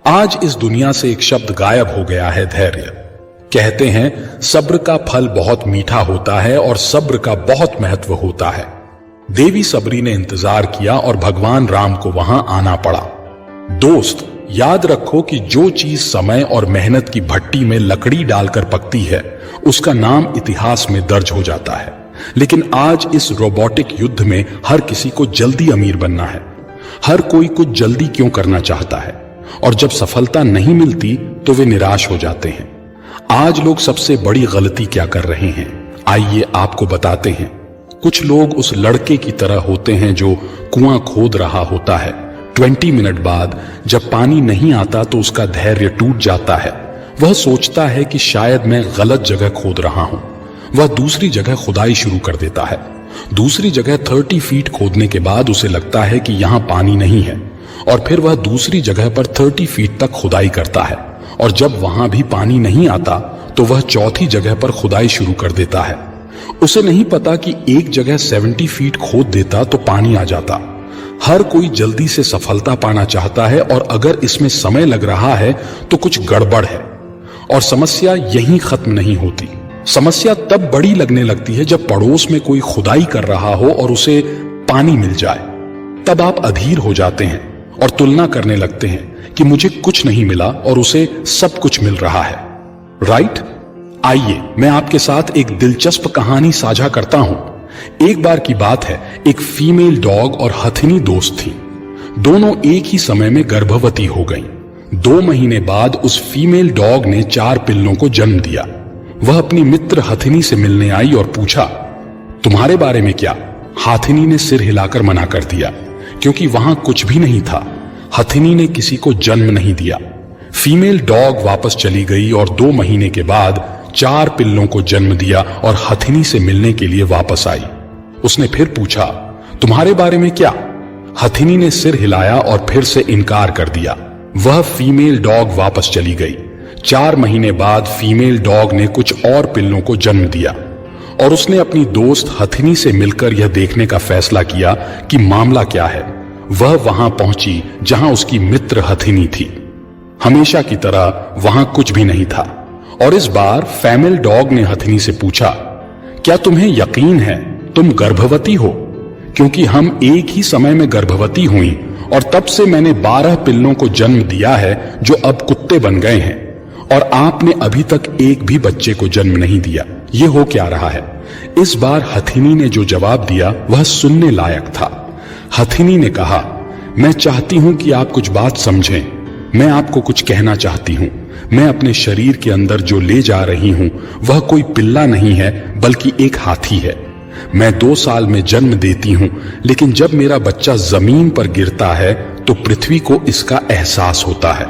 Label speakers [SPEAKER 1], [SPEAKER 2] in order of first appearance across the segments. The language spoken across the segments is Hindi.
[SPEAKER 1] आज इस दुनिया से एक शब्द गायब हो गया है, धैर्य। कहते हैं सब्र का फल बहुत मीठा होता है और सब्र का बहुत महत्व होता है। देवी सबरी ने इंतजार किया और भगवान राम को वहां आना पड़ा। दोस्त, याद रखो कि जो चीज समय और मेहनत की भट्टी में लकड़ी डालकर पकती है, उसका नाम इतिहास में दर्ज हो जाता है। लेकिन आज इस रोबोटिक युद्ध में हर किसी को जल्दी अमीर बनना है। हर कोई कुछ जल्दी क्यों करना चाहता है, और जब सफलता नहीं मिलती तो वे निराश हो जाते हैं। आज लोग सबसे बड़ी गलती क्या कर रहे हैं, आइए आपको बताते हैं। कुछ लोग उस लड़के की तरह होते हैं जो कुआं खोद रहा होता है। 20 मिनट बाद जब पानी नहीं आता तो उसका धैर्य टूट जाता है। वह सोचता है कि शायद मैं गलत जगह खोद रहा हूं। वह दूसरी जगह खुदाई शुरू कर देता है। दूसरी जगह 30 फीट खोदने के बाद उसे लगता है कि यहां पानी नहीं है, और फिर वह दूसरी जगह पर 30 फीट तक खुदाई करता है, और जब वहां भी पानी नहीं आता तो वह चौथी जगह पर खुदाई शुरू कर देता है। उसे नहीं पता कि एक जगह 70 फीट खोद देता तो पानी आ जाता। हर कोई जल्दी से सफलता पाना चाहता है, और अगर इसमें समय लग रहा है तो कुछ गड़बड़ है। और समस्या यहीं खत्म नहीं होती। समस्या तब बड़ी लगने लगती है जब पड़ोस में कोई खुदाई कर रहा हो और उसे पानी मिल जाए। तब आप अधीर हो जाते हैं और तुलना करने लगते हैं कि मुझे कुछ नहीं मिला और उसे सब कुछ मिल रहा है। राइट? आइए मैं आपके साथ एक दिलचस्प कहानी साझा करता हूं। एक बार की बात है, एक फीमेल डॉग और हथिनी दोस्त थी। दोनों एक ही समय में गर्भवती हो गईं। 2 महीने बाद उस फीमेल डॉग ने 4 पिल्लों को जन्म दिया। वह अपनी मित्र हथिनी से मिलने आई और पूछा, तुम्हारे बारे में क्या? हथिनी ने सिर हिलाकर मना कर दिया, क्योंकि वहां कुछ भी नहीं था। हथिनी ने किसी को जन्म नहीं दिया। फीमेल डॉग वापस चली गई और 2 महीने के बाद 4 पिल्लों को जन्म दिया और हथिनी से मिलने के लिए वापस आई। उसने फिर पूछा, तुम्हारे बारे में क्या? हथिनी ने सिर हिलाया और फिर से इनकार कर दिया। वह फीमेल डॉग वापस चली गई। 4 महीने बाद फीमेल डॉग ने कुछ और पिल्लों को जन्म दिया, और उसने अपनी दोस्त हथिनी से मिलकर यह देखने का फैसला किया कि मामला क्या है। वह वहां पहुंची जहां उसकी मित्र हथिनी थी। हमेशा की तरह वहां कुछ भी नहीं था, और इस बार फीमेल डॉग ने हथिनी से पूछा, क्या तुम्हें यकीन है तुम गर्भवती हो? क्योंकि हम एक ही समय में गर्भवती हुई, और तब से मैंने 12 पिल्लों को जन्म दिया है जो अब कुत्ते बन गए हैं, और आपने अभी तक एक भी बच्चे को जन्म नहीं दिया। ये हो क्या रहा है? इस बार हथिनी ने जो जवाब दिया वह सुनने लायक था। हथिनी ने कहा, मैं चाहती हूं कि आप कुछ बात समझें। मैं आपको कुछ कहना चाहती हूं। मैं अपने शरीर के अंदर जो ले जा रही हूं वह कोई पिल्ला नहीं है, बल्कि एक हाथी है। मैं 2 साल में जन्म देती हूं, लेकिन जब मेरा बच्चा जमीन पर गिरता है तो पृथ्वी को इसका एहसास होता है,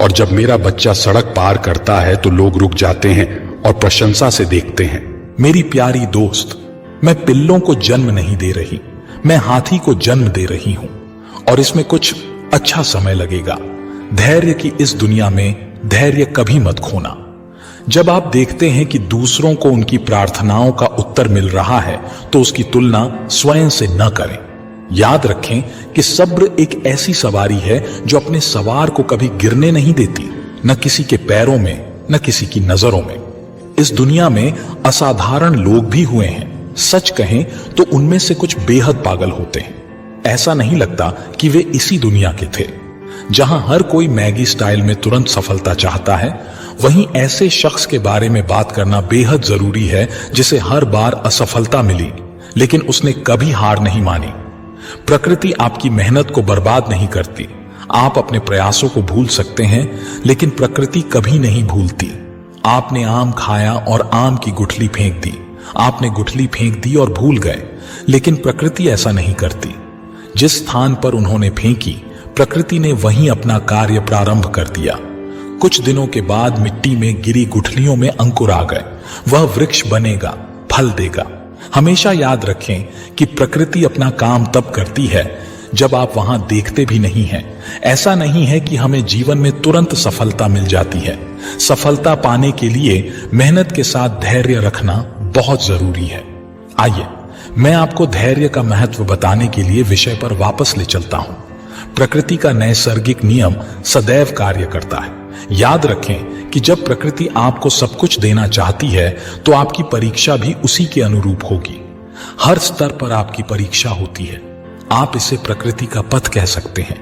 [SPEAKER 1] और जब मेरा बच्चा सड़क पार करता है तो लोग रुक जाते हैं और प्रशंसा से देखते हैं।
[SPEAKER 2] मेरी प्यारी दोस्त, मैं पिल्लों को जन्म नहीं दे रही, मैं हाथी को जन्म दे रही हूं, और इसमें कुछ अच्छा समय लगेगा। धैर्य की इस दुनिया में धैर्य कभी मत खोना। जब आप देखते हैं कि दूसरों को उनकी प्रार्थनाओं का उत्तर मिल रहा है तो उसकी तुलना स्वयं से न करें। याद रखें कि सब्र एक ऐसी सवारी है जो अपने सवार को कभी गिरने नहीं देती, न किसी के पैरों में, न किसी की नजरों में। इस दुनिया में असाधारण लोग भी हुए हैं। सच कहें तो उनमें से कुछ बेहद पागल होते हैं। ऐसा नहीं लगता कि वे इसी दुनिया के थे। जहां हर कोई मैगी स्टाइल में तुरंत सफलता चाहता है, वहीं ऐसे शख्स के बारे में बात करना बेहद जरूरी है जिसे हर बार असफलता मिली, लेकिन उसने कभी हार नहीं मानी। प्रकृति आपकी मेहनत को बर्बाद नहीं करती। आप अपने प्रयासों को भूल सकते हैं, लेकिन प्रकृति कभी नहीं भूलती। आपने आम खाया और आम की गुठली फेंक दी। आपने गुठली फेंक दी और भूल गए, लेकिन प्रकृति ऐसा नहीं करती। जिस स्थान पर उन्होंने फेंकी, प्रकृति ने वहीं अपना कार्य प्रारंभ कर दिया। कुछ दिनों के बाद मिट्टी में गिरी गुठलियों में अंकुर आ गए। वह वृक्ष बनेगा, फल देगा। हमेशा याद रखें कि प्रकृति अपना काम तब करती है जब आप वहां देखते भी नहीं हैं। ऐसा नहीं है कि हमें जीवन में तुरंत सफलता मिल जाती है। सफलता पाने के लिए मेहनत के साथ धैर्य रखना बहुत जरूरी है। आइए मैं आपको धैर्य का महत्व बताने के लिए विषय पर वापस ले चलता हूं। प्रकृति का नैसर्गिक नियम सदैव कार्य करता है। याद रखें कि जब प्रकृति आपको सब कुछ देना चाहती है तो आपकी परीक्षा भी उसी के अनुरूप होगी। हर स्तर पर आपकी परीक्षा होती है। आप इसे प्रकृति का पथ कह सकते हैं।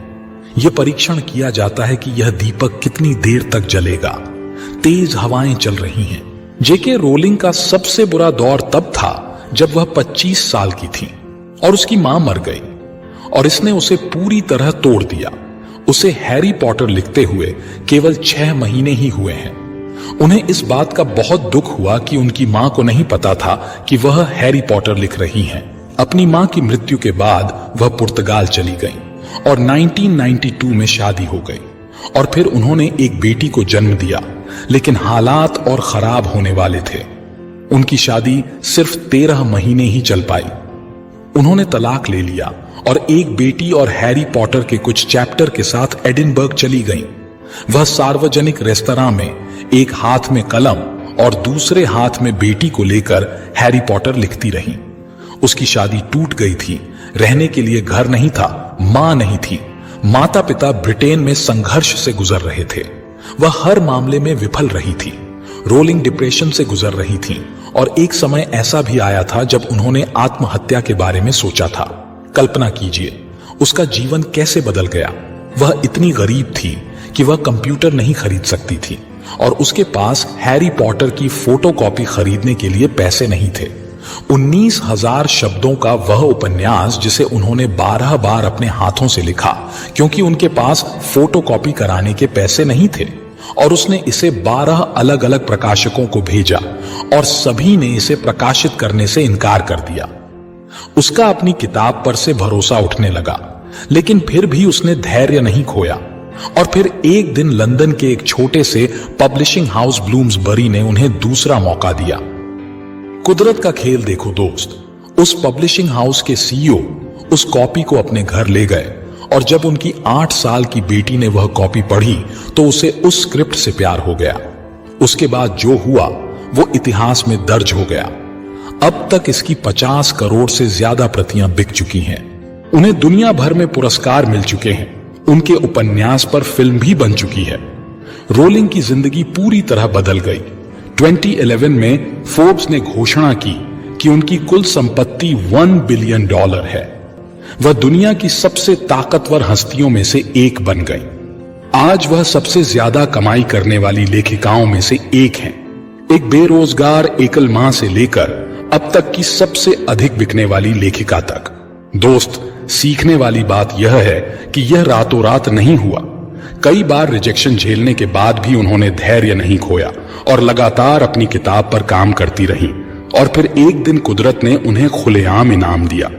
[SPEAKER 2] यह परीक्षण किया जाता है कि यह दीपक कितनी देर तक जलेगा। तेज हवाएं चल रही हैं। जेके रोलिंग का सबसे बुरा दौर तब था जब वह 25 साल की थी और उसकी मां मर गई और इसने उसे पूरी तरह तोड़ दिया। उसे हैरी पॉटर लिखते हुए केवल 6 महीने ही हुए हैं। उन्हें इस बात का बहुत दुख हुआ कि उनकी मां को नहीं पता था कि वह हैरी पॉटर लिख रही हैं। अपनी मां की मृत्यु के बाद वह पुर्तगाल चली गई और 1992 में शादी हो गई और फिर उन्होंने एक बेटी को जन्म दिया, लेकिन हालात और खराब होने वाले थे। उनकी शादी सिर्फ 13 महीने ही चल पाई। उन्होंने तलाक ले लिया और एक बेटी और हैरी पॉटर के कुछ चैप्टर के साथ एडिनबर्ग चली गईं। वह सार्वजनिक रेस्तरां में एक हाथ में कलम और दूसरे हाथ में बेटी को लेकर हैरी पॉटर लिखती रहीं। उसकी शादी टूट गई थी। रहने के लिए घर नहीं था, मां नहीं थी। माता पिता ब्रिटेन में संघर्ष से गुजर रहे थे। वह हर मामले में विफल रही थी। रोलिंग डिप्रेशन से गुजर रही थी और एक समय ऐसा भी आया था जब उन्होंने आत्महत्या के बारे में सोचा था। कल्पना कीजिए उसका जीवन कैसे बदल गया। वह इतनी गरीब थी कि वह कंप्यूटर नहीं खरीद सकती थी और उसके पास हैरी पॉटर की फोटोकॉपी खरीदने के लिए पैसे नहीं थे। 19,000 शब्दों का वह उपन्यास जिसे उन्होंने 12 बार अपने हाथों से लिखा क्योंकि उनके पास फोटोकॉपी कराने के पैसे नहीं थे, और उसने इसे 12 अलग अलग प्रकाशकों को भेजा और सभी ने इसे प्रकाशित करने से इनकार कर दिया। उसका अपनी किताब पर से भरोसा उठने लगा, लेकिन फिर भी उसने धैर्य नहीं खोया और फिर एक दिन लंदन के एक छोटे से पब्लिशिंग हाउस ब्लूम्सबरी ने उन्हें दूसरा मौका दिया। कुदरत का खेल देखो दोस्त। उस पब्लिशिंग हाउस के सीईओ उस कॉपी को अपने घर ले गए और जब उनकी 8 साल की बेटी ने वह कॉपी पढ़ी तो उसे उस स्क्रिप्ट से प्यार हो गया। उसके बाद जो हुआ वो इतिहास में दर्ज हो गया। अब तक इसकी 50 करोड़ से ज्यादा प्रतियां बिक चुकी हैं। उन्हें दुनिया भर में पुरस्कार मिल चुके हैं। उनके उपन्यास पर फिल्म भी बन चुकी है। रोलिंग की जिंदगी पूरी तरह बदल गई। 2011 में फोर्ब्स ने घोषणा की कि उनकी कुल संपत्ति $1 बिलियन है। वह दुनिया की सबसे ताकतवर हस्तियों में से एक बन गई। आज वह सबसे ज्यादा कमाई करने वाली लेखिकाओं में से एक हैं। एक बेरोजगार एकल मां से लेकर अब तक की सबसे अधिक बिकने वाली लेखिका तक। दोस्त, सीखने वाली बात यह है कि यह रातों रात नहीं हुआ। कई बार रिजेक्शन झेलने के बाद भी उन्होंने धैर्य नहीं खोया और लगातार अपनी किताब पर काम करती रहीं और फिर एक दिन कुदरत ने उन्हें खुलेआम इनाम दिया।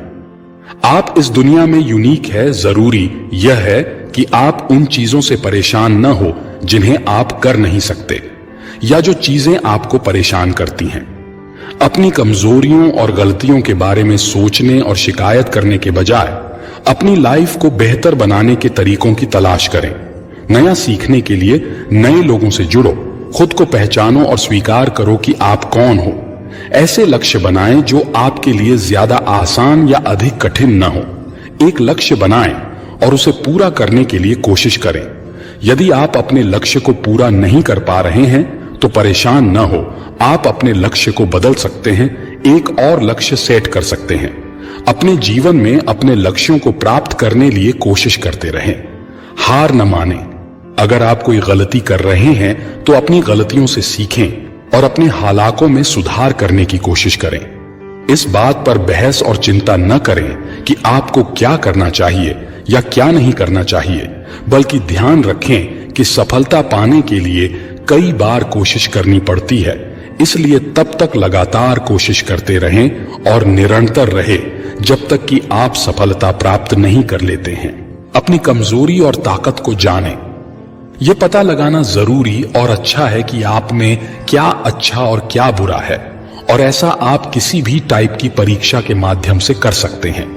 [SPEAKER 2] आप इस दुनिया में यूनिक है। जरूरी यह है कि आप उन चीजों से परेशान न हो जिन्हें आप कर नहीं सकते या जो चीजें आपको परेशान करती हैं। अपनी कमजोरियों और गलतियों के बारे में सोचने और शिकायत करने के बजाय अपनी लाइफ को बेहतर बनाने के तरीकों की तलाश करें। नया सीखने के लिए नए लोगों से जुड़ो। खुद को पहचानो और स्वीकार करो कि आप कौन हो। ऐसे लक्ष्य बनाएं जो आपके लिए ज्यादा आसान या अधिक कठिन न हो। एक लक्ष्य बनाएं और उसे पूरा करने के लिए कोशिश करें। यदि आप अपने लक्ष्य को पूरा नहीं कर पा रहे हैं तो परेशान न हो। आप अपने लक्ष्य को बदल सकते हैं, एक और लक्ष्य सेट कर सकते हैं। अपने जीवन में अपने लक्ष्यों को प्राप्त करने लिए कोशिश करते रहें। हार न मानें। अगर आप कोई गलती कर रहे हैं तो अपनी गलतियों से सीखें और अपने हालातों में सुधार करने की कोशिश करें। इस बात पर बहस और चिंता न करें कि आपको क्या करना चाहिए या क्या नहीं करना चाहिए, बल्कि ध्यान रखें कि सफलता पाने के लिए कई बार कोशिश करनी पड़ती है। इसलिए तब तक लगातार कोशिश करते रहें और निरंतर रहे जब तक कि आप सफलता प्राप्त नहीं कर लेते हैं। अपनी कमजोरी और ताकत को जानें। यह पता लगाना जरूरी और अच्छा है कि आप में क्या अच्छा और क्या बुरा है, और ऐसा आप किसी भी टाइप की परीक्षा के माध्यम से कर सकते हैं।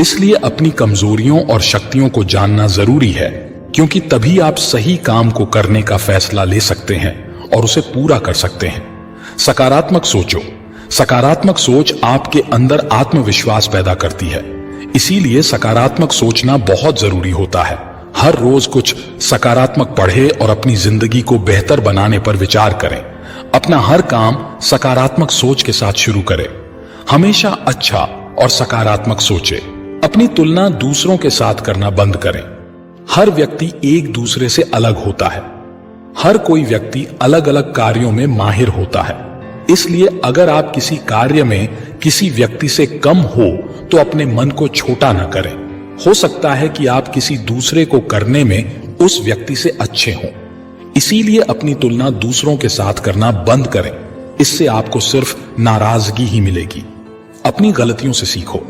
[SPEAKER 2] इसलिए अपनी कमजोरियों और शक्तियों को जानना जरूरी है, क्योंकि तभी आप सही काम को करने का फैसला ले सकते हैं और उसे पूरा कर सकते हैं। सकारात्मक सोचो। सकारात्मक सोच आपके अंदर आत्मविश्वास पैदा करती है।
[SPEAKER 1] इसीलिए सकारात्मक सोचना बहुत जरूरी होता है। हर रोज कुछ सकारात्मक पढ़े और अपनी जिंदगी को बेहतर बनाने पर विचार करें। अपना हर काम सकारात्मक सोच के साथ शुरू करें। हमेशा अच्छा और सकारात्मक सोचे। अपनी तुलना दूसरों के साथ करना बंद करें। हर व्यक्ति एक दूसरे से अलग होता है। हर कोई व्यक्ति अलग अलग कार्यों में माहिर होता है। इसलिए अगर आप किसी कार्य में किसी व्यक्ति से कम हो तो अपने मन को छोटा न करें। हो सकता है कि आप किसी दूसरे को करने में उस व्यक्ति से अच्छे हों। इसीलिए अपनी तुलना दूसरों के साथ करना बंद करें। इससे आपको सिर्फ नाराजगी ही मिलेगी। अपनी गलतियों से सीखो।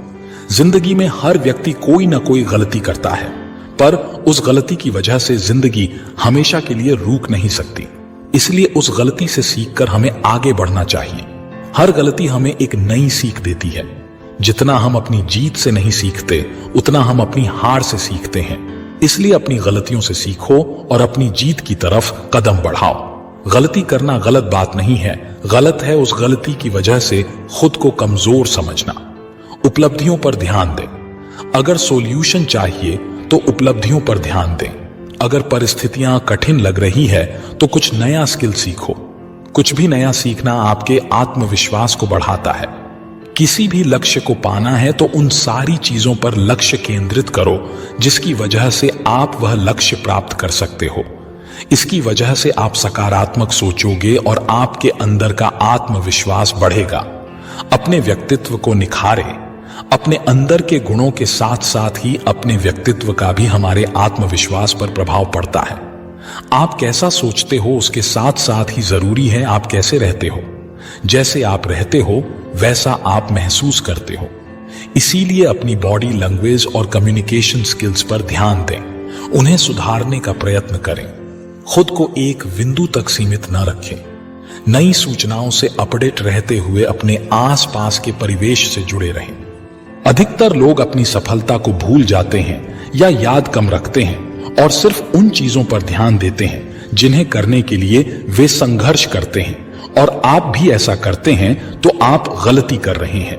[SPEAKER 1] जिंदगी में हर व्यक्ति कोई ना कोई गलती करता है, पर उस गलती की वजह से जिंदगी हमेशा के लिए रुक नहीं सकती। इसलिए उस गलती से सीखकर हमें आगे बढ़ना चाहिए। हर गलती हमें एक नई सीख देती है। जितना हम अपनी जीत से नहीं सीखते, उतना हम अपनी हार से सीखते हैं। इसलिए अपनी गलतियों से सीखो और अपनी जीत की तरफ कदम बढ़ाओ। गलती करना गलत बात नहीं है, गलत है उस गलती की वजह से खुद को कमजोर समझना। उपलब्धियों पर ध्यान दें। अगर सॉल्यूशन चाहिए तो उपलब्धियों पर ध्यान दें। अगर परिस्थितियां कठिन लग रही है तो कुछ नया स्किल सीखो। कुछ भी नया सीखना आपके आत्मविश्वास को बढ़ाता है। किसी भी लक्ष्य को पाना है तो उन सारी चीजों पर लक्ष्य केंद्रित करो जिसकी वजह से आप वह लक्ष्य प्राप्त कर सकते हो। इसकी वजह से आप सकारात्मक सोचोगे और आपके अंदर का आत्मविश्वास बढ़ेगा। अपने व्यक्तित्व को निखारें। अपने अंदर के गुणों के साथ साथ ही अपने व्यक्तित्व का भी हमारे आत्मविश्वास पर प्रभाव पड़ता है। आप कैसा सोचते हो उसके साथ साथ ही जरूरी है आप कैसे रहते हो। जैसे आप रहते हो वैसा आप महसूस करते हो। इसीलिए अपनी बॉडी लैंग्वेज और कम्युनिकेशन स्किल्स पर ध्यान दें। उन्हें सुधारने का प्रयत्न करें। खुद को एक बिंदु तक सीमित न रखें। नई सूचनाओं से अपडेट रहते हुए अपने आसपास के परिवेश से जुड़े रहें। अधिकतर लोग अपनी सफलता को भूल जाते हैं या याद कम रखते हैं और सिर्फ उन चीजों पर ध्यान देते हैं जिन्हें करने के लिए वे संघर्ष करते हैं, और आप भी ऐसा करते हैं तो आप गलती कर रहे हैं।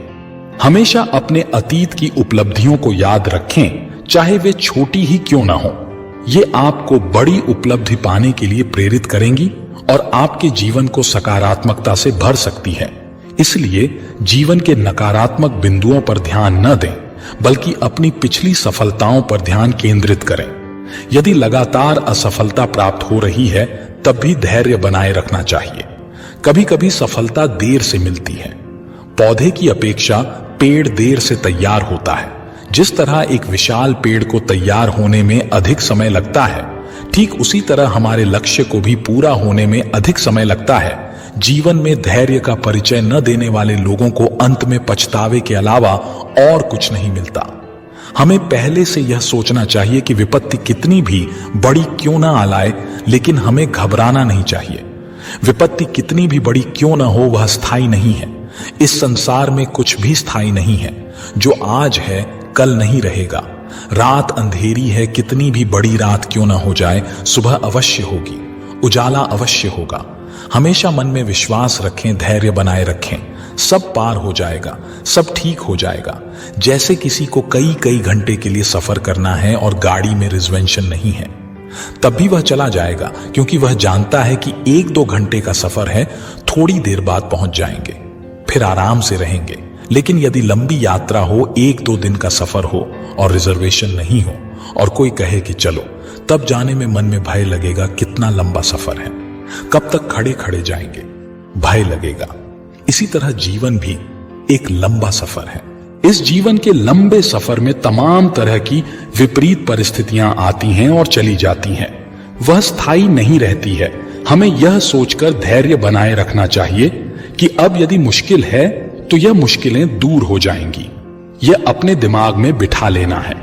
[SPEAKER 1] हमेशा अपने अतीत की उपलब्धियों को याद रखें, चाहे वे छोटी ही क्यों ना हो। ये आपको बड़ी उपलब्धि पाने के लिए प्रेरित करेंगी और आपके जीवन को सकारात्मकता से भर सकती है। इसलिए जीवन के नकारात्मक बिंदुओं पर ध्यान न दें, बल्कि अपनी पिछली सफलताओं पर ध्यान केंद्रित करें। यदि लगातार असफलता प्राप्त हो रही है, तब भी धैर्य बनाए रखना चाहिए। कभी कभी सफलता देर से मिलती है। पौधे की अपेक्षा पेड़ देर से तैयार होता है। जिस तरह एक विशाल पेड़ को तैयार होने में अधिक समय लगता है, ठीक उसी तरह हमारे लक्ष्य को भी पूरा होने में अधिक समय लगता है। जीवन में धैर्य का परिचय न देने वाले लोगों को अंत में पछतावे के अलावा और कुछ नहीं मिलता। हमें पहले से यह सोचना चाहिए कि विपत्ति कितनी भी बड़ी क्यों ना आ लाए, लेकिन हमें घबराना नहीं चाहिए। विपत्ति कितनी भी बड़ी क्यों ना हो, वह स्थायी नहीं है। इस संसार में कुछ भी स्थायी नहीं है। जो आज है कल नहीं रहेगा। रात अंधेरी है, कितनी भी बड़ी रात क्यों ना हो जाए, सुबह अवश्य होगी, उजाला अवश्य होगा। हमेशा मन में विश्वास रखें, धैर्य बनाए रखें। सब पार हो जाएगा, सब ठीक हो जाएगा। जैसे किसी को कई कई घंटे के लिए सफर करना है और गाड़ी में रिजर्वेशन नहीं है, तब भी वह चला जाएगा, क्योंकि वह जानता है कि 1-2 घंटे का सफर है, थोड़ी देर बाद पहुंच जाएंगे, फिर आराम से रहेंगे। लेकिन यदि लंबी यात्रा हो, 1-2 दिन का सफर हो और रिजर्वेशन नहीं हो और कोई कहे कि चलो, तब जाने में मन में भय लगेगा। कितना लंबा सफर है, कब तक खड़े खड़े जाएंगे, भय लगेगा। इसी तरह जीवन भी एक लंबा सफर है। इस जीवन के लंबे सफर में तमाम तरह की विपरीत परिस्थितियां आती हैं और चली जाती हैं। वह स्थायी नहीं रहती है। हमें यह सोचकर धैर्य बनाए रखना चाहिए कि अब यदि मुश्किल है तो यह मुश्किलें दूर हो जाएंगी। यह अपने दिमाग में बिठा लेना है।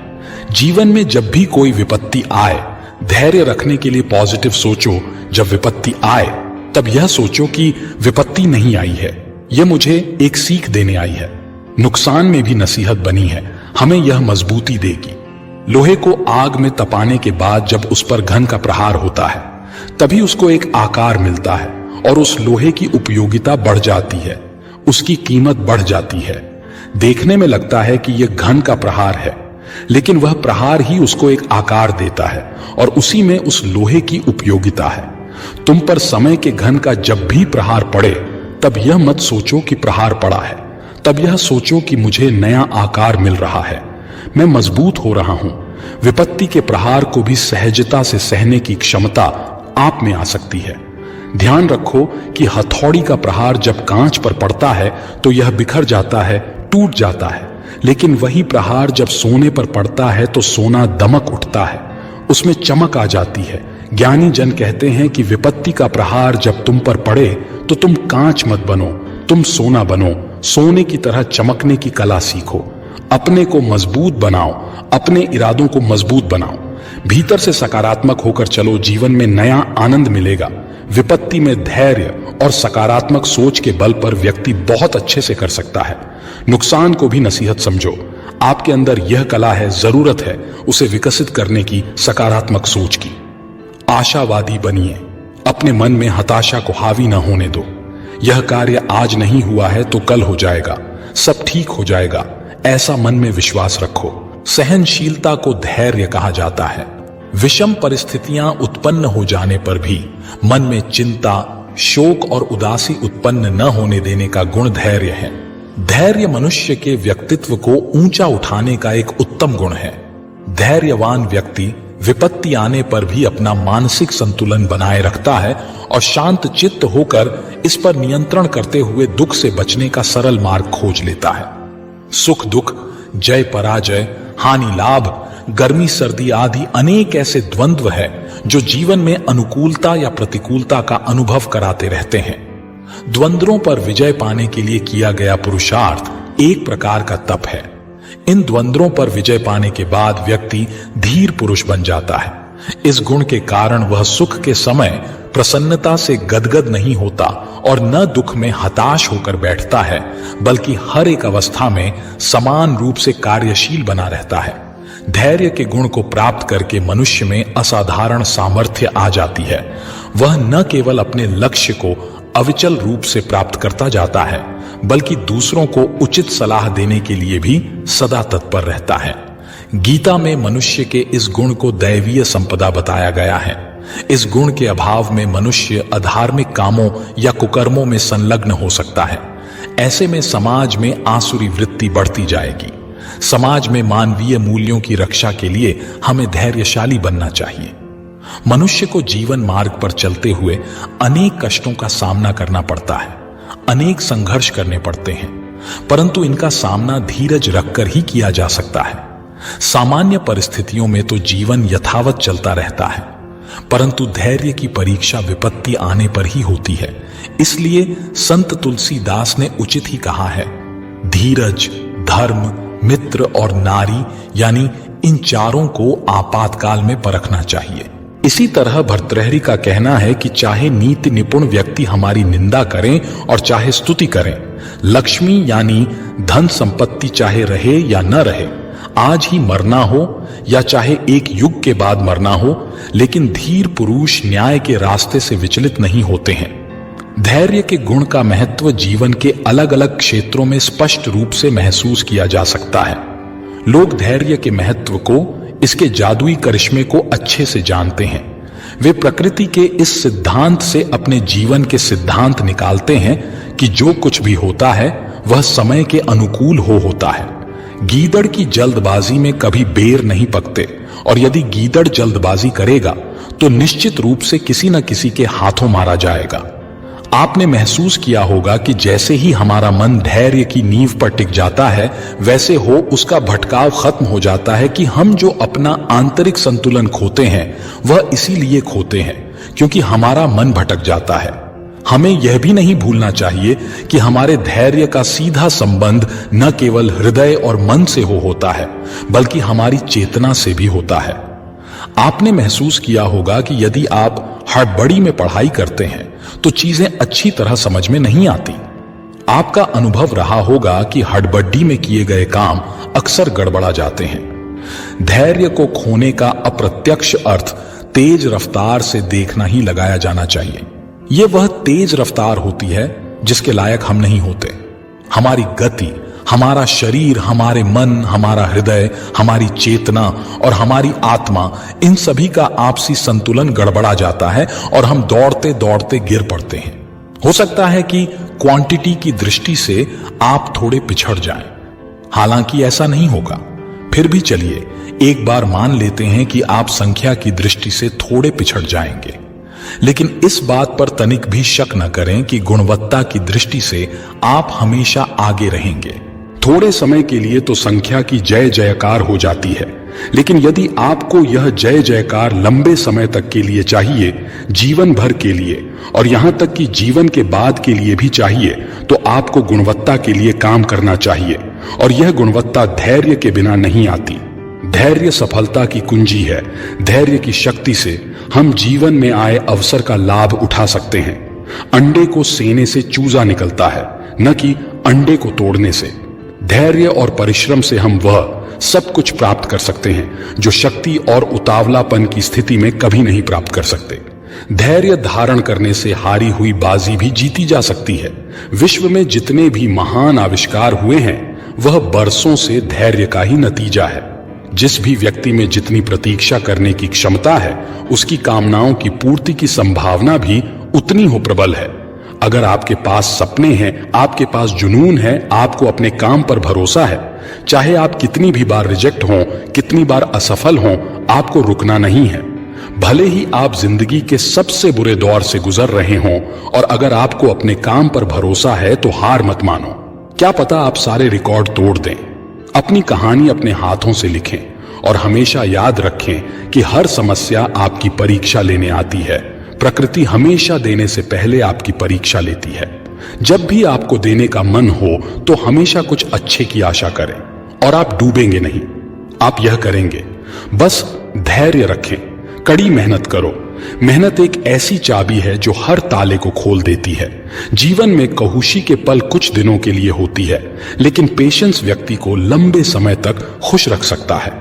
[SPEAKER 1] जीवन में जब भी कोई विपत्ति आए, धैर्य रखने के लिए पॉजिटिव सोचो। जब विपत्ति आए तब यह सोचो कि विपत्ति नहीं आई है, यह मुझे एक सीख देने आई है। नुकसान में भी नसीहत बनी है, हमें यह मजबूती देगी। लोहे को आग में तपाने के बाद जब उस पर घन का प्रहार होता है, तभी उसको एक आकार मिलता है और उस लोहे की उपयोगिता बढ़ जाती है, उसकी कीमत बढ़ जाती है। देखने में लगता है कि यह घन का प्रहार है, लेकिन वह प्रहार ही उसको एक आकार देता है और उसी में उस लोहे की उपयोगिता है। तुम पर समय के घन का जब भी प्रहार पड़े, तब यह मत सोचो कि प्रहार पड़ा है, तब यह सोचो कि मुझे नया आकार मिल रहा है, मैं मजबूत हो रहा हूं। विपत्ति के प्रहार को भी सहजता से सहने की क्षमता आप में आ सकती है। ध्यान रखो कि हथौड़ी का प्रहार जब कांच पर पड़ता है तो यह बिखर जाता है, टूट जाता है, लेकिन वही प्रहार जब सोने पर पड़ता है तो सोना दमक उठता है, उसमें चमक आ जाती है। ज्ञानी जन कहते हैं कि विपत्ति का प्रहार जब तुम पर पड़े तो तुम कांच मत बनो, तुम सोना बनो, सोने की तरह चमकने की कला सीखो, अपने को मजबूत बनाओ, अपने इरादों को मजबूत बनाओ, भीतर से सकारात्मक होकर चलो, जीवन में नया आनंद मिलेगा। विपत्ति में धैर्य और सकारात्मक सोच के बल पर व्यक्ति बहुत अच्छे से कर सकता है। नुकसान को भी नसीहत समझो, आपके अंदर यह कला है, जरूरत है उसे विकसित करने की, सकारात्मक सोच की। आशावादी बनिए, अपने मन में हताशा को हावी न होने दो। यह कार्य आज नहीं हुआ है तो कल हो जाएगा, सब ठीक हो जाएगा, ऐसा मन में विश्वास रखो। सहनशीलता को धैर्य कहा जाता है। विषम परिस्थितियां उत्पन्न हो जाने पर भी मन में चिंता, शोक और उदासी उत्पन्न न होने देने का गुण धैर्य है। धैर्य मनुष्य के व्यक्तित्व को ऊंचा उठाने का एक उत्तम गुण है। धैर्यवान व्यक्ति विपत्ति आने पर भी अपना मानसिक संतुलन बनाए रखता है और शांत चित्त होकर इस पर नियंत्रण करते हुए दुख से बचने का सरल मार्ग खोज लेता है। सुख दुख, जय पराजय, हानि लाभ, गर्मी सर्दी आदि अनेक ऐसे द्वंद्व है जो जीवन में अनुकूलता या प्रतिकूलता का अनुभव कराते रहते हैं। द्वंद्वों पर विजय पाने के लिए किया गया पुरुषार्थ एक प्रकार का तप है। इन द्वंद्वों पर विजय पाने के बाद व्यक्ति धीर पुरुष बन जाता है। इस गुण के कारण वह सुख के समय प्रसन्नता से गदगद नहीं होता और न दुख में हताश होकर बैठता है, बल्कि हर एक अवस्था में समान रूप से कार्यशील बना रहता है। धैर्य के गुण को प्राप्त करके मनुष्य में असाधारण सामर्थ्य आ जाती है। वह न केवल अपने लक्ष्य को अविचल रूप से प्राप्त करता जाता है, बल्कि दूसरों को उचित सलाह देने के लिए भी सदा तत्पर रहता है। गीता में मनुष्य के इस गुण को दैवीय संपदा बताया गया है। इस गुण के अभाव में मनुष्य अधार्मिक कामों या कुकर्मों में संलग्न हो सकता है। ऐसे में समाज में आसुरी वृत्ति बढ़ती जाएगी। समाज में मानवीय मूल्यों की रक्षा के लिए हमें धैर्यशाली बनना चाहिए। मनुष्य को जीवन मार्ग पर चलते हुए अनेक कष्टों का सामना करना पड़ता है, अनेक संघर्ष करने पड़ते हैं, परंतु इनका सामना धीरज रखकर ही किया जा सकता है। सामान्य परिस्थितियों में तो जीवन यथावत चलता रहता है, परंतु धैर्य की परीक्षा विपत्ति आने पर ही होती है। इसलिए संत तुलसीदास ने उचित ही कहा है, धीरज, धर्म, मित्र और नारी यानी इन चारों को आपातकाल में परखना चाहिए। इसी तरह भर्तृहरि का कहना है कि चाहे नीति निपुण व्यक्ति हमारी निंदा करें और चाहे स्तुति करें, लक्ष्मी यानी धन संपत्ति चाहे रहे या न रहे, आज ही मरना हो या चाहे एक युग के बाद मरना हो, लेकिन धीर पुरुष न्याय के रास्ते से विचलित नहीं होते हैं। धैर्य के गुण का महत्व जीवन के अलग अलग क्षेत्रों में स्पष्ट रूप से महसूस किया जा सकता है। लोग धैर्य के महत्व को, इसके जादुई करिश्मे को अच्छे से जानते हैं। वे प्रकृति के इस सिद्धांत से अपने जीवन के सिद्धांत निकालते हैं कि जो कुछ भी होता है वह समय के अनुकूल होता है। गीदड़ की जल्दबाजी में कभी बेर नहीं पकते, और यदि गीदड़ जल्दबाजी करेगा तो निश्चित रूप से किसी न किसी के हाथों मारा जाएगा। आपने महसूस किया होगा कि जैसे ही हमारा मन धैर्य की नींव पर टिक जाता है, वैसे हो उसका भटकाव खत्म हो जाता है कि हम जो अपना आंतरिक संतुलन खोते हैं वह इसीलिए खोते हैं क्योंकि हमारा मन भटक जाता है। हमें यह भी नहीं भूलना चाहिए कि हमारे धैर्य का सीधा संबंध न केवल हृदय और मन से होता है, बल्कि हमारी चेतना से भी होता है। आपने महसूस किया होगा कि यदि आप हड़बड़ी में पढ़ाई करते हैं तो चीजें अच्छी तरह समझ में नहीं आती। आपका अनुभव रहा होगा कि हड़बड़ी में किए गए काम अक्सर गड़बड़ा जाते हैं। धैर्य को खोने का अप्रत्यक्ष अर्थ तेज रफ्तार से देखना ही लगाया जाना चाहिए। यह वह तेज रफ्तार होती है जिसके लायक हम नहीं होते। हमारी गति,
[SPEAKER 2] हमारा शरीर, हमारे मन, हमारा हृदय, हमारी चेतना और हमारी आत्मा, इन सभी का आपसी संतुलन गड़बड़ा जाता है और हम दौड़ते दौड़ते गिर पड़ते हैं। हो सकता है कि क्वांटिटी की दृष्टि से आप थोड़े पिछड़ जाएं, हालांकि ऐसा नहीं होगा। फिर भी चलिए एक बार मान लेते हैं कि आप संख्या की दृष्टि से थोड़े पिछड़ जाएंगे, लेकिन इस बात पर तनिक भी शक न करें कि गुणवत्ता की दृष्टि से आप हमेशा आगे रहेंगे।
[SPEAKER 1] थोड़े समय के लिए तो संख्या की जय जयकार हो जाती है, लेकिन यदि आपको यह जय जयकार लंबे समय तक के लिए चाहिए, जीवन भर के लिए, और यहां तक कि जीवन के बाद के लिए भी चाहिए, तो आपको गुणवत्ता के लिए काम करना चाहिए। और यह गुणवत्ता धैर्य के बिना नहीं आती। धैर्य सफलता की कुंजी है। धैर्य की शक्ति से हम जीवन में आए अवसर का लाभ उठा सकते हैं। अंडे को सेने से चूजा निकलता है, न कि अंडे को तोड़ने से। धैर्य और परिश्रम से हम वह सब कुछ प्राप्त कर सकते हैं जो शक्ति और उतावलापन की स्थिति में कभी नहीं प्राप्त कर सकते। धैर्य धारण करने से हारी हुई बाजी भी जीती जा सकती है। विश्व में जितने भी महान आविष्कार हुए हैं, वह बरसों से धैर्य का ही नतीजा है। जिस भी व्यक्ति में जितनी प्रतीक्षा करने की क्षमता है, उसकी कामनाओं की पूर्ति की संभावना भी उतनी हो प्रबल है। अगर आपके पास सपने हैं, आपके पास जुनून है, आपको अपने काम पर भरोसा है, चाहे आप कितनी भी बार रिजेक्ट हों, कितनी बार असफल हों, आपको रुकना नहीं है। भले ही आप जिंदगी के सबसे बुरे दौर से गुजर रहे हों, और अगर आपको अपने काम पर भरोसा है तो हार मत मानो। क्या पता आप सारे रिकॉर्ड तोड़ दें। अपनी कहानी अपने हाथों से लिखें और हमेशा याद रखें कि हर समस्या आपकी परीक्षा लेने आती है। प्रकृति हमेशा देने से पहले आपकी परीक्षा लेती है। जब भी आपको देने का मन हो तो हमेशा कुछ अच्छे की आशा करें, और आप डूबेंगे नहीं। आप यह करेंगे। बस धैर्य रखें, कड़ी मेहनत करो। मेहनत एक ऐसी चाबी है जो हर ताले को खोल देती है। जीवन में कहुशी के पल कुछ दिनों के लिए होती है, लेकिन पेशेंस व्यक्ति को लंबे समय तक खुश रख सकता है।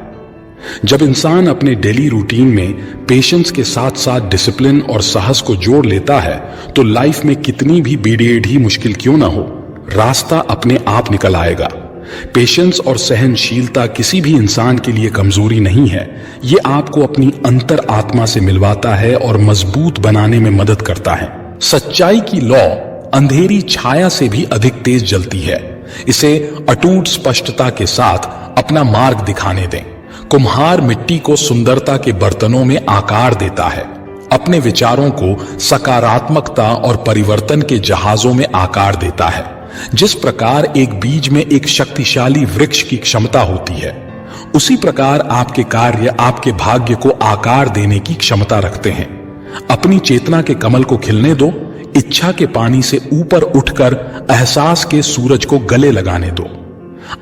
[SPEAKER 1] जब इंसान अपने डेली रूटीन में पेशेंस के साथ साथ डिसिप्लिन और साहस को जोड़ लेता है, तो लाइफ में कितनी भी बेडेढ़ी मुश्किल क्यों ना हो, रास्ता अपने आप निकल आएगा। पेशेंस और सहनशीलता किसी भी इंसान के लिए कमजोरी नहीं है। ये आपको अपनी अंतर आत्मा से मिलवाता है और मजबूत बनाने में मदद करता है। सच्चाई की लौ अंधेरी छाया से भी अधिक तेज जलती है। इसे अटूट स्पष्टता के साथ अपना मार्ग दिखाने दें। कुम्हार मिट्टी को सुंदरता के बर्तनों में आकार देता है। अपने विचारों को सकारात्मकता और परिवर्तन के जहाजों में आकार देता है। जिस प्रकार एक बीज में एक शक्तिशाली वृक्ष की क्षमता होती है, उसी प्रकार आपके कार्य आपके भाग्य को आकार देने की क्षमता रखते हैं। अपनी चेतना के कमल को खिलने दो। इच्छा के पानी से ऊपर उठकर एहसास के सूरज को गले लगाने दो।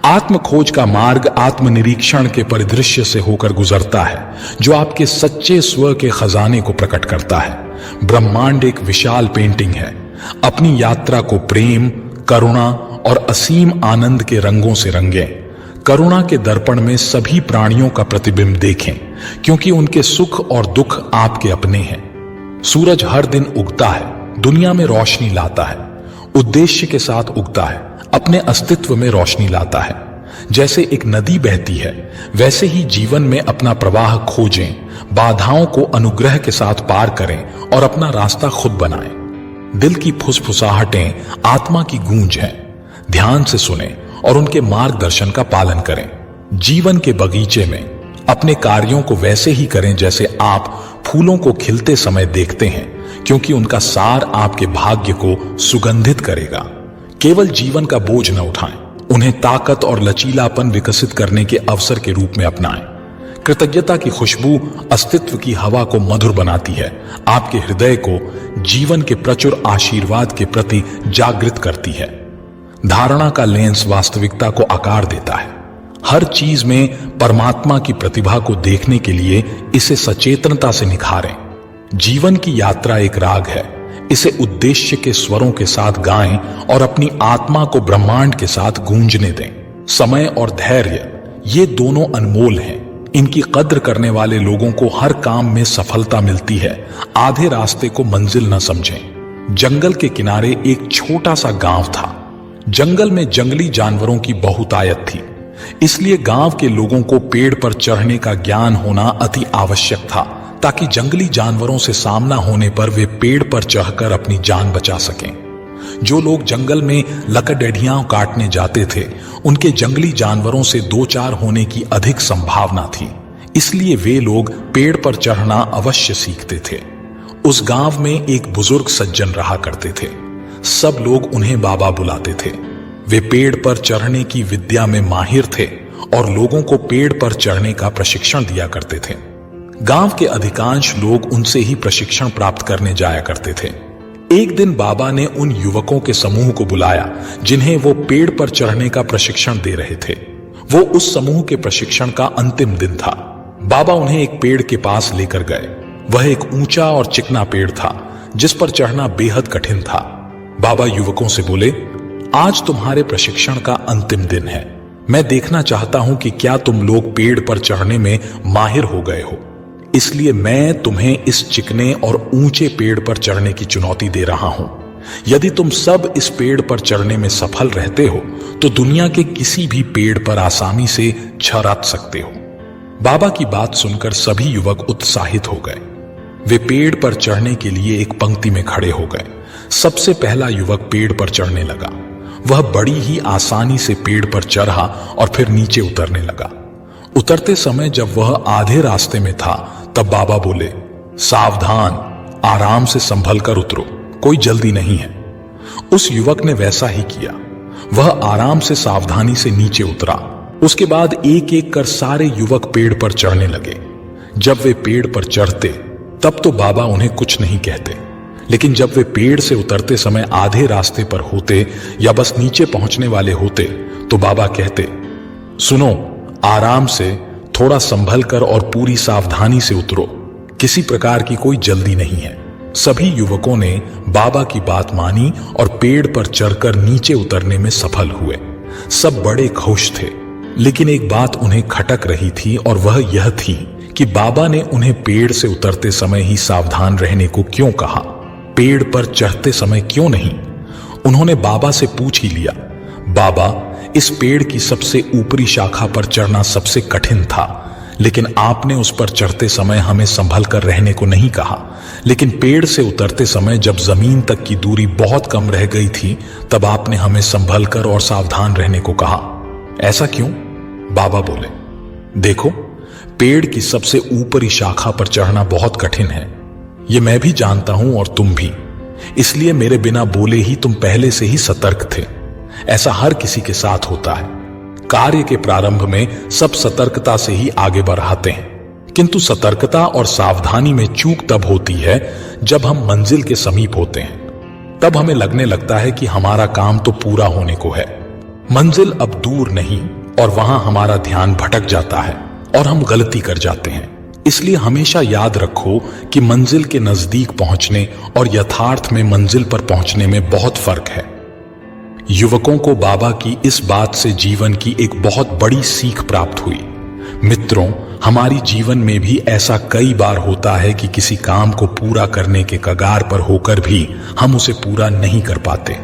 [SPEAKER 1] आत्म खोज का मार्ग आत्मनिरीक्षण के परिदृश्य से होकर गुजरता है, जो आपके सच्चे स्व के खजाने को प्रकट करता है। ब्रह्मांड एक विशाल पेंटिंग है। अपनी यात्रा को प्रेम, करुणा और असीम आनंद के रंगों से रंगें। करुणा के दर्पण में सभी प्राणियों का प्रतिबिंब देखें, क्योंकि उनके सुख और दुख आपके अपने हैं। सूरज हर दिन उगता है, दुनिया में रोशनी लाता है, उद्देश्य के साथ उगता है, अपने अस्तित्व में रोशनी लाता है। जैसे एक नदी बहती है, वैसे ही जीवन में अपना प्रवाह खोजें, बाधाओं को अनुग्रह के साथ पार करें और अपना रास्ता खुद बनाएं। दिल की फुसफुसाहटें आत्मा की गूंज हैं। ध्यान से सुने और उनके मार्गदर्शन का पालन करें। जीवन के बगीचे में अपने कार्यों को वैसे ही करें जैसे आप फूलों को खिलते समय देखते हैं, क्योंकि उनका सार आपके भाग्य को सुगंधित करेगा। केवल जीवन का बोझ न उठाएं, उन्हें ताकत और लचीलापन विकसित करने के अवसर के रूप में अपनाएं। कृतज्ञता की खुशबू अस्तित्व की हवा को मधुर बनाती है, आपके हृदय को जीवन के प्रचुर आशीर्वाद के प्रति जागृत करती है। धारणा का लेंस वास्तविकता को आकार देता है। हर चीज में परमात्मा की प्रतिभा को देखने के लिए इसे सचेतनता से निखारें। जीवन की यात्रा एक राग है, इसे उद्देश्य के स्वरों के साथ गाएं और अपनी आत्मा को ब्रह्मांड के साथ गूंजने दें। समय और धैर्य, ये दोनों अनमोल हैं। इनकी कद्र करने वाले लोगों को हर काम में सफलता मिलती है। आधे रास्ते को मंजिल न समझें। जंगल के किनारे एक छोटा सा गांव था।
[SPEAKER 2] जंगल में जंगली जानवरों की बहुतायत थी, इसलिए गांव के लोगों को पेड़ पर चढ़ने का ज्ञान होना अति आवश्यक था, ताकि जंगली जानवरों से सामना होने पर वे पेड़ पर चढ़कर अपनी जान बचा सकें। जो लोग जंगल में लकड़ियां काटने जाते थे, उनके जंगली जानवरों से दो चार होने की अधिक संभावना थी, इसलिए वे लोग पेड़ पर चढ़ना अवश्य सीखते थे। उस गांव में एक बुजुर्ग सज्जन रहा करते थे। सब लोग उन्हें बाबा बुलाते थे। वे पेड़ पर चढ़ने की विद्या में माहिर थे और लोगों को पेड़ पर चढ़ने का प्रशिक्षण दिया करते थे। गांव के अधिकांश लोग उनसे ही प्रशिक्षण प्राप्त करने जाया करते थे। एक दिन बाबा ने उन युवकों के समूह को बुलाया जिन्हें वो पेड़ पर चढ़ने का प्रशिक्षण दे रहे थे। वो उस समूह के प्रशिक्षण का अंतिम दिन था। बाबा उन्हें एक पेड़ के पास लेकर गए। वह एक ऊंचा और चिकना पेड़ था जिस पर चढ़ना बेहद कठिन था। बाबा युवकों से बोले, आज तुम्हारे प्रशिक्षण का अंतिम दिन है। मैं देखना चाहता हूं कि क्या तुम लोग पेड़ पर चढ़ने में माहिर हो गए हो। इसलिए मैं तुम्हें इस चिकने और ऊंचे पेड़ पर चढ़ने की चुनौती दे रहा हूं। यदि तुम सब इस पेड़ पर चढ़ने में सफल रहते हो तो दुनिया के किसी भी पेड़ पर आसानी से चढ़ सकते हो। बाबा की बात सुनकर सभी युवक उत्साहित हो गए। वे पेड़ पर चढ़ने के लिए एक पंक्ति में खड़े हो गए। सबसे पहला युवक पेड़ पर चढ़ने लगा। वह बड़ी ही आसानी से पेड़ पर चढ़ा और फिर नीचे उतरने लगा। उतरते समय जब वह आधे रास्ते में था तब बाबा बोले, सावधान, आराम से संभल कर उतरो, कोई जल्दी नहीं है। उस युवक ने वैसा ही किया। वह आराम से सावधानी से नीचे उतरा। उसके बाद एक एक कर सारे युवक पेड़ पर चढ़ने लगे। जब वे पेड़ पर चढ़ते तब तो बाबा उन्हें कुछ नहीं कहते, लेकिन जब वे पेड़ से उतरते समय आधे रास्ते पर होते या बस नीचे पहुंचने वाले होते तो बाबा कहते, सुनो, आराम से, थोड़ा संभल कर और पूरी सावधानी से उतरो, किसी प्रकार की कोई जल्दी नहीं है। सभी युवकों ने बाबा की बात मानी और पेड़ पर चढ़कर नीचे उतरने में सफल हुए। सब बड़े खुश थे, लेकिन एक बात उन्हें खटक रही थी और वह यह थी कि बाबा ने उन्हें पेड़ से उतरते समय ही सावधान रहने को क्यों कहा, पेड़ पर चढ़ते समय क्यों नहीं। उन्होंने बाबा से पूछ ही लिया, बाबा, इस पेड़ की सबसे ऊपरी शाखा पर चढ़ना सबसे कठिन था, लेकिन आपने उस पर चढ़ते समय हमें संभल कर रहने को नहीं कहा, लेकिन पेड़ से उतरते समय जब जमीन तक की दूरी बहुत कम रह गई थी तब आपने हमें संभल कर और सावधान रहने को कहा। ऐसा क्यों? बाबा बोले, देखो, पेड़ की सबसे ऊपरी शाखा पर चढ़ना बहुत कठिन है, ये मैं भी जानता हूं और तुम भी। इसलिए मेरे बिना बोले ही तुम पहले से ही सतर्क थे। ऐसा हर किसी के साथ होता है। कार्य के प्रारंभ में सब सतर्कता से ही आगे बढ़ाते हैं, किंतु सतर्कता और सावधानी में चूक तब होती है जब हम मंजिल के समीप होते हैं। तब हमें लगने लगता है कि हमारा काम तो पूरा होने को है, मंजिल अब दूर नहीं, और वहां हमारा ध्यान भटक जाता है और हम गलती कर जाते हैं। इसलिए हमेशा याद रखो कि मंजिल के नजदीक पहुंचने और यथार्थ में मंजिल पर पहुंचने में बहुत फर्क है। युवकों को बाबा की इस बात से जीवन की एक बहुत बड़ी सीख प्राप्त हुई। मित्रों, हमारी जीवन में भी ऐसा कई बार होता है कि किसी काम को पूरा करने के कगार पर होकर भी हम उसे पूरा नहीं कर पाते।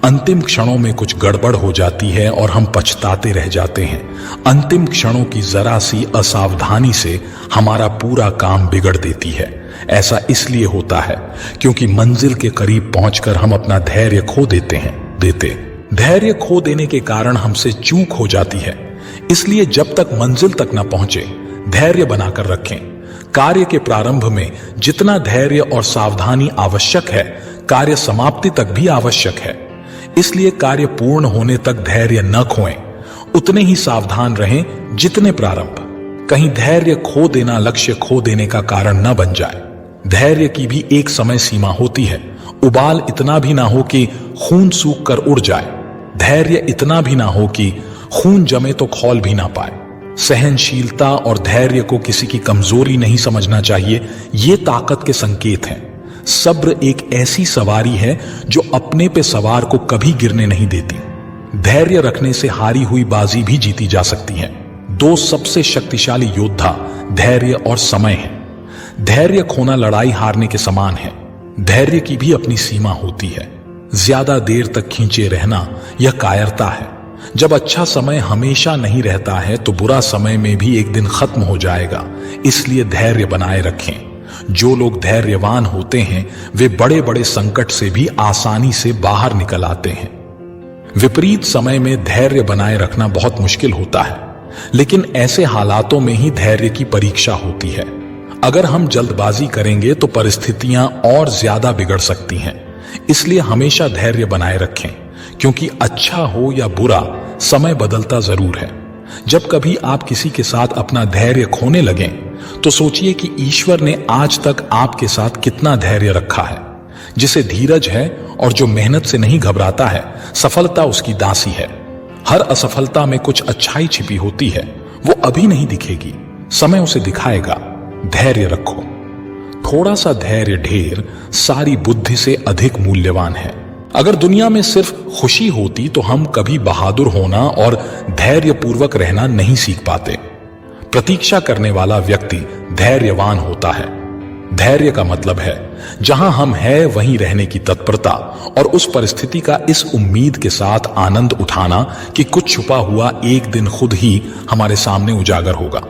[SPEAKER 2] अंतिम क्षणों में कुछ गड़बड़ हो जाती है और हम पछताते रह जाते हैं। अंतिम क्षणों की जरा सी असावधानी से हमारा पूरा काम बिगड़ देती है। ऐसा इसलिए होता है क्योंकि मंजिल के करीब पहुंचकर हम अपना धैर्य खो धैर्य खो देने के कारण हमसे चूक हो जाती है। इसलिए जब तक मंजिल तक न पहुंचे, धैर्य बनाकर रखें। कार्य के प्रारंभ में जितना धैर्य और सावधानी आवश्यक है, कार्य समाप्ति तक भी आवश्यक है। इसलिए कार्य पूर्ण होने तक धैर्य न खोएं, उतने ही सावधान रहें जितने प्रारंभ। कहीं धैर्य खो देना लक्ष्य खो देने का कारण न बन जाए। धैर्य की भी एक समय सीमा होती है। उबाल इतना भी ना हो कि खून सूख कर उड़ जाए, धैर्य इतना भी ना हो कि खून जमे तो खौल भी ना पाए। सहनशीलता और धैर्य को किसी की कमजोरी नहीं समझना चाहिए, ये ताकत के संकेत हैं। सब्र एक ऐसी सवारी है जो अपने पे सवार को कभी गिरने नहीं देती। धैर्य रखने से हारी हुई बाजी भी जीती जा सकती है। दो सबसे शक्तिशाली योद्धा धैर्य और समय है। धैर्य खोना लड़ाई हारने के समान है। धैर्य की भी अपनी सीमा होती है। ज्यादा देर तक खींचे रहना यह कायरता है। जब अच्छा समय हमेशा नहीं रहता है तो बुरा समय में भी एक दिन खत्म हो जाएगा, इसलिए धैर्य बनाए रखें। जो लोग धैर्यवान होते हैं वे बड़े बड़े संकट से भी आसानी से बाहर निकल आते हैं। विपरीत समय में धैर्य बनाए रखना बहुत मुश्किल होता है, लेकिन ऐसे हालातों में ही धैर्य की परीक्षा होती है। अगर हम जल्दबाजी करेंगे तो परिस्थितियां और ज्यादा बिगड़ सकती हैं। इसलिए हमेशा धैर्य बनाए रखें, क्योंकि अच्छा हो या बुरा समय बदलता जरूर है। जब कभी आप किसी के साथ अपना धैर्य खोने लगें तो सोचिए कि ईश्वर ने आज तक आपके साथ कितना धैर्य रखा है। जिसे धीरज है और जो मेहनत से नहीं घबराता है, सफलता उसकी दासी है। हर असफलता में कुछ अच्छाई छिपी होती है, वो अभी नहीं दिखेगी, समय उसे दिखाएगा। धैर्य रखो। थोड़ा सा धैर्य ढेर सारी बुद्धि से अधिक मूल्यवान है। अगर दुनिया में सिर्फ खुशी होती तो हम कभी बहादुर होना और धैर्यपूर्वक रहना नहीं सीख पाते। प्रतीक्षा करने वाला व्यक्ति धैर्यवान होता है। धैर्य का मतलब है जहां हम हैं वहीं रहने की तत्परता और उस परिस्थिति का इस उम्मीद के साथ आनंद उठाना कि कुछ छुपा हुआ एक दिन खुद ही हमारे सामने उजागर होगा।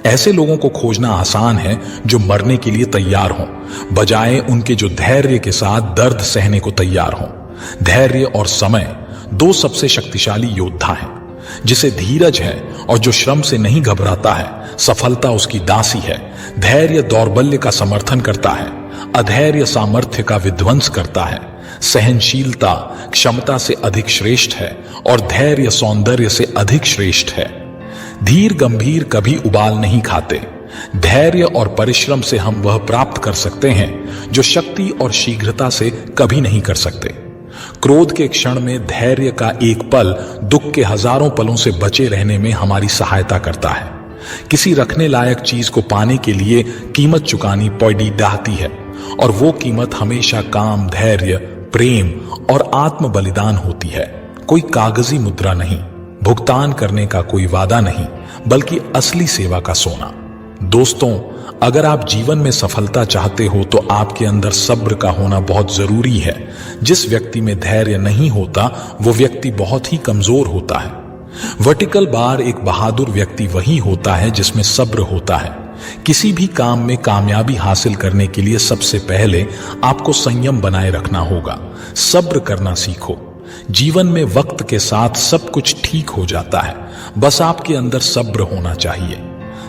[SPEAKER 2] ऐसे लोगों को खोजना आसान है जो मरने के लिए तैयार हों, बजाय उनके जो धैर्य के साथ दर्द सहने को तैयार हों। धैर्य और समय दो सबसे शक्तिशाली योद्धा हैं। जिसे धीरज है और जो श्रम से नहीं घबराता है, सफलता उसकी दासी है। धैर्य दौर्बल्य का समर्थन करता है, अधैर्य सामर्थ्य का विध्वंस करता है। सहनशीलता क्षमता से अधिक श्रेष्ठ है और धैर्य सौंदर्य से अधिक श्रेष्ठ है। धीर गंभीर कभी उबाल नहीं खाते। धैर्य और परिश्रम से हम वह प्राप्त कर सकते हैं जो शक्ति और शीघ्रता से कभी नहीं कर सकते। क्रोध के क्षण में धैर्य का एक पल दुख के हजारों पलों से बचे रहने में हमारी सहायता करता है। किसी रखने लायक चीज को पाने के लिए कीमत चुकानी पड़ी दाहती है, और वो कीमत हमेशा काम, धैर्य, प्रेम और आत्म बलिदान होती है। कोई कागजी मुद्रा नहीं, भुगतान करने का कोई वादा नहीं, बल्कि असली सेवा का सोना। दोस्तों, अगर आप जीवन में सफलता चाहते हो तो आपके अंदर सब्र का होना बहुत जरूरी है। जिस व्यक्ति में धैर्य नहीं होता वो व्यक्ति बहुत ही कमजोर होता है। वर्टिकल बार एक बहादुर व्यक्ति वही होता है जिसमें सब्र होता है। किसी भी काम में कामयाबी हासिल करने के लिए सबसे पहले आपको संयम बनाए रखना होगा। सब्र करना सीखो। जीवन में वक्त के साथ सब कुछ ठीक हो जाता है, बस आपके अंदर सब्र होना चाहिए।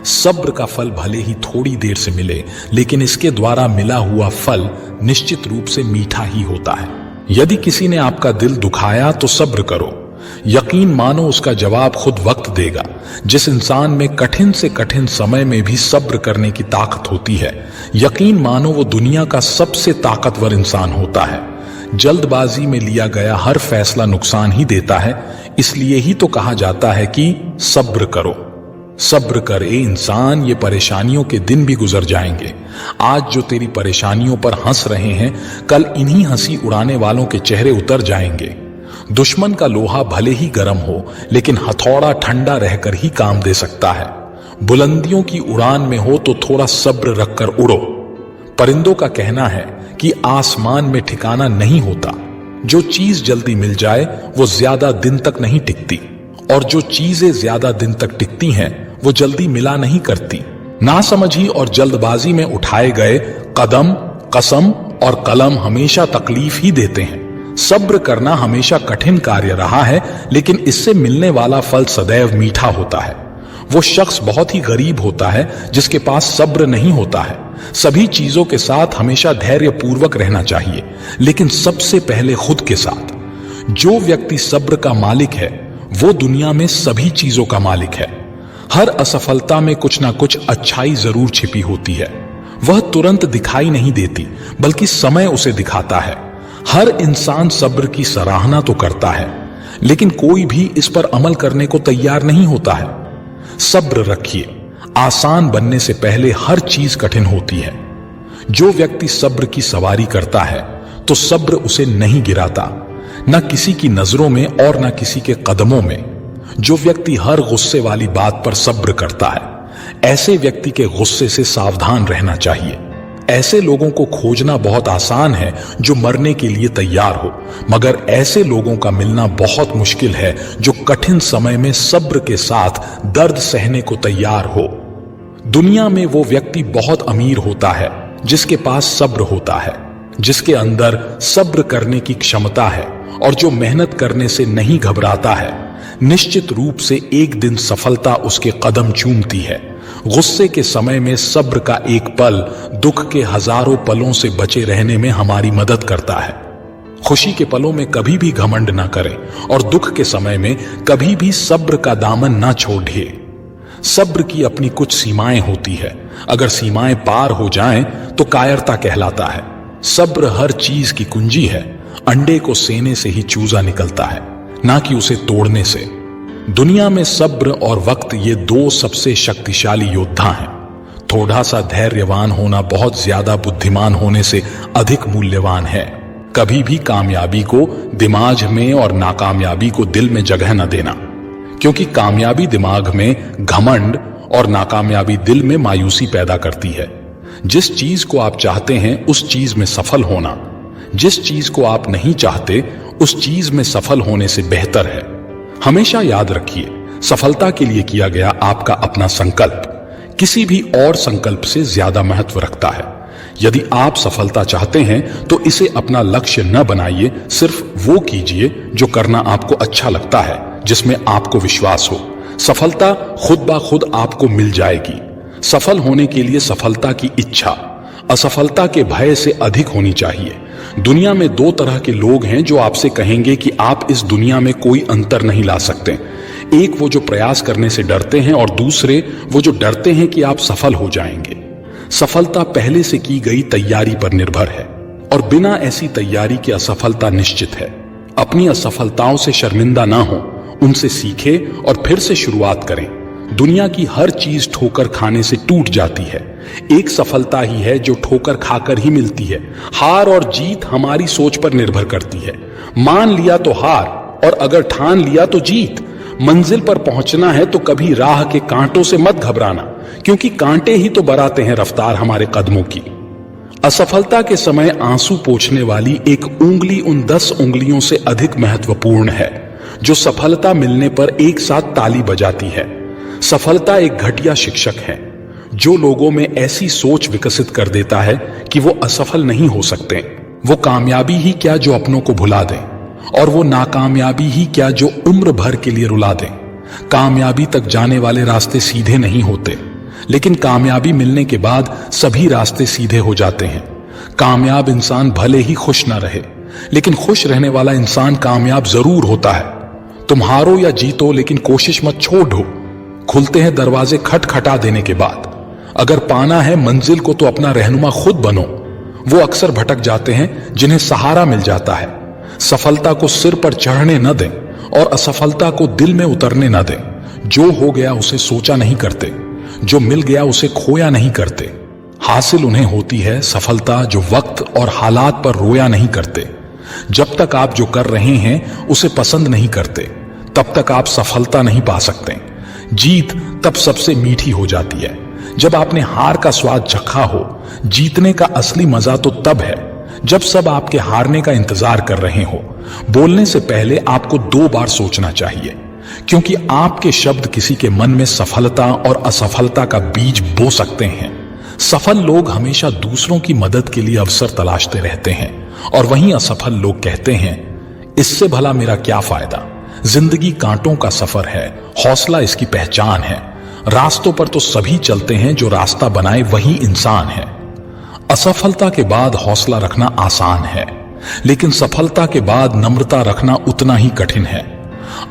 [SPEAKER 2] सब्र का फल भले ही थोड़ी देर से मिले, लेकिन इसके द्वारा मिला हुआ फल निश्चित रूप से मीठा ही होता है। यदि किसी ने आपका दिल दुखाया तो सब्र करो। यकीन मानो उसका जवाब खुद वक्त देगा। जिस इंसान में कठिन से कठिन समय में भी सब्र करने की ताकत होती है, यकीन मानो वो दुनिया का सबसे ताकतवर इंसान होता है। जल्दबाजी में लिया गया हर फैसला नुकसान ही देता है, इसलिए ही तो कहा जाता है कि सब्र करो। सब्र कर ए इंसान, ये परेशानियों के दिन भी गुजर जाएंगे। आज जो तेरी परेशानियों पर हंस रहे हैं, कल इन्हीं हंसी उड़ाने वालों के चेहरे उतर जाएंगे। दुश्मन का लोहा भले ही गर्म हो, लेकिन हथौड़ा ठंडा रहकर ही काम दे सकता है। बुलंदियों की उड़ान में हो तो थोड़ा सब्र रखकर उड़ो। परिंदों का कहना है कि आसमान में ठिकाना नहीं होता। जो चीज जल्दी मिल जाए वो ज्यादा दिन तक नहीं टिकती, और जो चीजें ज्यादा दिन तक टिकती हैं वो जल्दी मिला नहीं करती। नासमझी और जल्दबाजी में उठाए गए कदम, कसम और कलम हमेशा तकलीफ ही देते हैं। सब्र करना हमेशा कठिन कार्य रहा है, लेकिन इससे मिलने वाला फल सदैव मीठा होता है। वो शख्स बहुत ही गरीब होता है जिसके पास सब्र नहीं होता है। सभी चीजों के साथ हमेशा धैर्य पूर्वक रहना चाहिए, लेकिन सबसे पहले खुद के साथ। जो व्यक्ति सब्र का मालिक है वो दुनिया में सभी चीजों का मालिक है। हर असफलता में कुछ ना कुछ अच्छाई जरूर छिपी होती है। वह तुरंत दिखाई नहीं देती, बल्कि समय उसे दिखाता है। हर इंसान सब्र की सराहना तो करता है, लेकिन कोई भी इस पर अमल करने को तैयार नहीं होता है। सब्र रखिए। आसान बनने से पहले हर चीज कठिन होती है। जो व्यक्ति सब्र की सवारी करता है तो सब्र उसे नहीं गिराता, न किसी की नजरों में और न किसी के कदमों में। जो व्यक्ति हर गुस्से वाली बात पर सब्र करता है, ऐसे व्यक्ति के गुस्से से सावधान रहना चाहिए। ऐसे लोगों को खोजना बहुत आसान है जो मरने के लिए तैयार हो, मगर ऐसे लोगों का मिलना बहुत मुश्किल है जो कठिन समय में सब्र के साथ दर्द सहने को तैयार हो। दुनिया में वो व्यक्ति बहुत अमीर होता है जिसके पास सब्र होता है, जिसके अंदर सब्र करने की क्षमता है और जो मेहनत करने से नहीं घबराता है। निश्चित रूप से एक दिन सफलता उसके कदम चूमती है। गुस्से के समय में सब्र का एक पल दुख के हजारों पलों से बचे रहने में हमारी मदद करता है। खुशी के पलों में कभी भी घमंड ना करें और दुख के समय में कभी भी सब्र का दामन ना छोड़िए। सब्र की अपनी कुछ सीमाएं होती है, अगर सीमाएं पार हो जाएं तो कायरता कहलाता है। सब्र हर चीज की कुंजी है। अंडे को सेने से ही चूजा निकलता है, ना कि उसे तोड़ने से। दुनिया में सब्र और वक्त ये दो सबसे शक्तिशाली योद्धा हैं। थोड़ा सा धैर्यवान होना बहुत ज्यादा बुद्धिमान होने से अधिक मूल्यवान है। कभी भी कामयाबी को दिमाग में और नाकामयाबी को दिल में जगह न देना, क्योंकि कामयाबी दिमाग में घमंड और नाकामयाबी दिल में मायूसी पैदा करती है। जिस चीज को आप चाहते हैं उस चीज में सफल होना, जिस चीज को आप नहीं चाहते उस चीज में सफल होने से बेहतर है। हमेशा याद रखिए, सफलता के लिए किया गया आपका अपना संकल्प किसी भी और संकल्प से ज्यादा महत्व रखता है। यदि आप सफलता चाहते हैं तो इसे अपना लक्ष्य न बनाइए, सिर्फ वो कीजिए जो करना आपको अच्छा लगता है, जिसमें आपको विश्वास हो। सफलता खुद ब खुद आपको मिल जाएगी। सफल होने के लिए सफलता की इच्छा असफलता के भय से अधिक होनी चाहिए। दुनिया में दो तरह के लोग हैं जो आपसे कहेंगे कि आप इस दुनिया में कोई अंतर नहीं ला सकते। एक वो जो प्रयास करने से डरते हैं और दूसरे वो जो डरते हैं कि आप सफल हो जाएंगे। सफलता पहले से की गई तैयारी पर निर्भर है और बिना ऐसी तैयारी के असफलता निश्चित है। अपनी असफलताओं से शर्मिंदा ना हो, उनसे सीखे और फिर से शुरुआत करें। दुनिया की हर चीज ठोकर खाने से टूट जाती है, एक सफलता ही है जो ठोकर खाकर ही मिलती है। हार और जीत हमारी सोच पर निर्भर करती है। मान लिया तो हार और अगर ठान लिया तो जीत। मंजिल पर पहुंचना है तो कभी राह के कांटों से मत घबराना, क्योंकि कांटे ही तो बढ़ाते हैं रफ्तार हमारे कदमों की। असफलता के समय आंसू पोंछने वाली एक उंगली उन 10 उंगलियों से अधिक महत्वपूर्ण है जो सफलता मिलने पर एक साथ ताली बजाती है। सफलता एक घटिया शिक्षक है जो लोगों में ऐसी सोच विकसित कर देता है कि वो असफल नहीं हो सकते। वो कामयाबी ही क्या जो अपनों को भुला दें, और वो नाकामयाबी ही क्या जो उम्र भर के लिए रुला दें। कामयाबी तक जाने वाले रास्ते सीधे नहीं होते, लेकिन कामयाबी मिलने के बाद सभी रास्ते सीधे हो जाते हैं। कामयाब इंसान भले ही खुश ना रहे, लेकिन खुश रहने वाला इंसान कामयाब जरूर होता है। तुम हारो या जीतो, लेकिन कोशिश मत छोड़ो। खुलते हैं दरवाजे खटखटा देने के बाद। अगर पाना है मंजिल को तो अपना रहनुमा खुद बनो। वो अक्सर भटक जाते हैं जिन्हें सहारा मिल जाता है। सफलता को सिर पर चढ़ने न दें और असफलता को दिल में उतरने न दें। जो हो गया उसे सोचा नहीं करते, जो मिल गया उसे खोया नहीं करते। हासिल उन्हें होती है सफलता जो वक्त और हालात पर रोया नहीं करते। जब तक आप जो कर रहे हैं उसे पसंद नहीं करते, तब तक आप सफलता नहीं पा सकते। जीत तब सबसे मीठी हो जाती है जब आपने हार का स्वाद चखा हो। जीतने का असली मजा तो तब है जब सब आपके हारने का इंतजार कर रहे हो। बोलने से पहले आपको 2 बार सोचना चाहिए, क्योंकि आपके शब्द किसी के मन में सफलता और असफलता का बीज बो सकते हैं। सफल लोग हमेशा दूसरों की मदद के लिए अवसर तलाशते रहते हैं, और वहीं असफल लोग कहते हैं इससे भला मेरा क्या फायदा। जिंदगी कांटों का सफर है, हौसला इसकी पहचान है। रास्तों पर तो सभी चलते हैं, जो रास्ता बनाए वही इंसान है। असफलता के बाद हौसला रखना आसान है, लेकिन सफलता के बाद नम्रता रखना उतना ही कठिन है।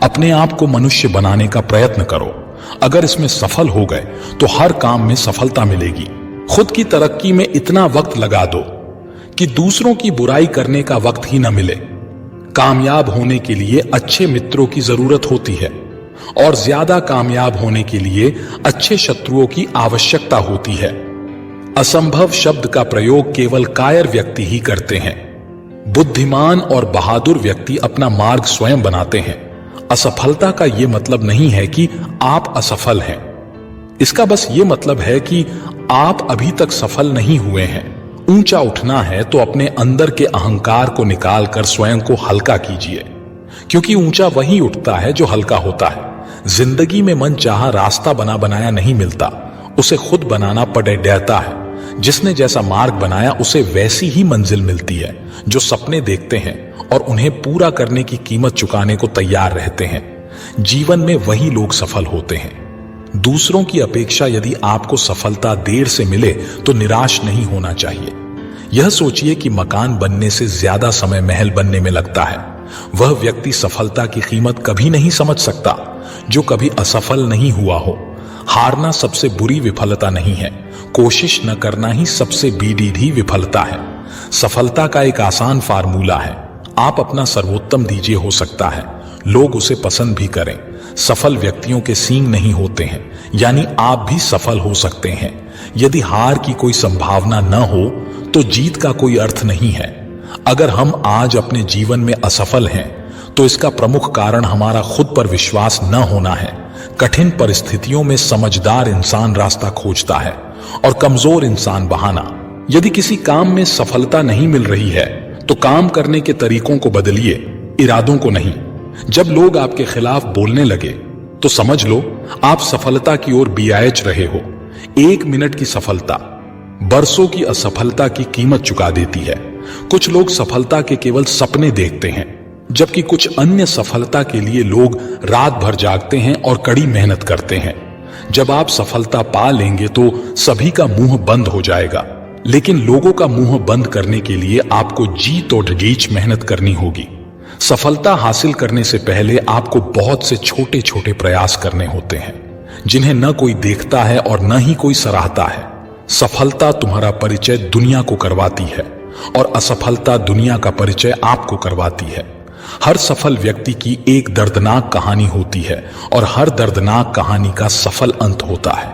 [SPEAKER 2] अपने आप को मनुष्य बनाने का प्रयत्न करो। अगर इसमें सफल हो गए तो हर काम में सफलता मिलेगी। खुद की तरक्की में इतना वक्त लगा दो कि दूसरों की बुराई करने का वक्त ही न मिले। कामयाब होने के लिए अच्छे मित्रों की जरूरत होती है, और ज्यादा कामयाब होने के लिए अच्छे शत्रुओं की आवश्यकता होती है। असंभव शब्द का प्रयोग केवल कायर व्यक्ति ही करते हैं। बुद्धिमान और बहादुर व्यक्ति अपना मार्ग स्वयं बनाते हैं। असफलता का यह मतलब नहीं है कि आप असफल हैं। इसका बस ये मतलब है कि आप अभी तक सफल नहीं हुए हैं ऊंचा उठना है तो अपने अंदर के अहंकार को निकालकर स्वयं को हल्का कीजिए, क्योंकि ऊंचा वही उठता है जो हल्का होता है। जिंदगी में मन चाहा रास्ता बना बनाया नहीं मिलता, उसे खुद बनाना पड़े डरता है। जिसने जैसा मार्ग बनाया उसे वैसी ही मंजिल मिलती है। जो सपने देखते हैं और उन्हें पूरा करने की कीमत चुकाने को तैयार रहते हैं, जीवन में वही लोग सफल होते हैं। दूसरों की अपेक्षा यदि आपको सफलता देर से मिले तो निराश नहीं होना चाहिए। यह सोचिए कि मकान बनने से ज्यादा समय महल बनने में लगता है। वह व्यक्ति सफलता की कीमत कभी नहीं समझ सकता जो कभी असफल नहीं हुआ हो। हारना सबसे बुरी विफलता नहीं है, कोशिश न करना ही सबसे बीढ़ी विफलता है। सफलता का एक आसान फार्मूला है, आप अपना सर्वोत्तम दीजिए, हो सकता है लोग उसे पसंद भी करें। सफल व्यक्तियों के सींग नहीं होते हैं, यानी आप भी सफल हो सकते हैं। यदि हार की कोई संभावना न हो तो जीत का कोई अर्थ नहीं है। अगर हम आज अपने जीवन में असफल हैं तो इसका प्रमुख कारण हमारा खुद पर विश्वास न होना है। कठिन परिस्थितियों में समझदार इंसान रास्ता खोजता है और कमजोर इंसान बहाना। यदि किसी काम में सफलता नहीं मिल रही है तो काम करने के तरीकों को बदलिए, इरादों को नहीं। जब लोग आपके खिलाफ बोलने लगे तो समझ लो आप सफलता की ओर बियाच रहे हो। 1 मिनट की सफलता बरसों की असफलता की कीमत चुका देती है। कुछ लोग सफलता के केवल सपने देखते हैं, जबकि कुछ अन्य सफलता के लिए लोग रात भर जागते हैं और कड़ी मेहनत करते हैं। जब आप सफलता पा लेंगे तो सभी का मुंह बंद हो जाएगा, लेकिन लोगों का मुंह बंद करने के लिए आपको जी तोड़ गीच मेहनत करनी होगी। सफलता हासिल करने से पहले आपको बहुत से छोटे छोटे प्रयास करने होते हैं, जिन्हें न कोई देखता है और न ही कोई सराहता है। सफलता तुम्हारा परिचय दुनिया को करवाती है और असफलता दुनिया का परिचय आपको करवाती है। हर सफल व्यक्ति की एक दर्दनाक कहानी होती है और हर दर्दनाक कहानी का सफल अंत होता है।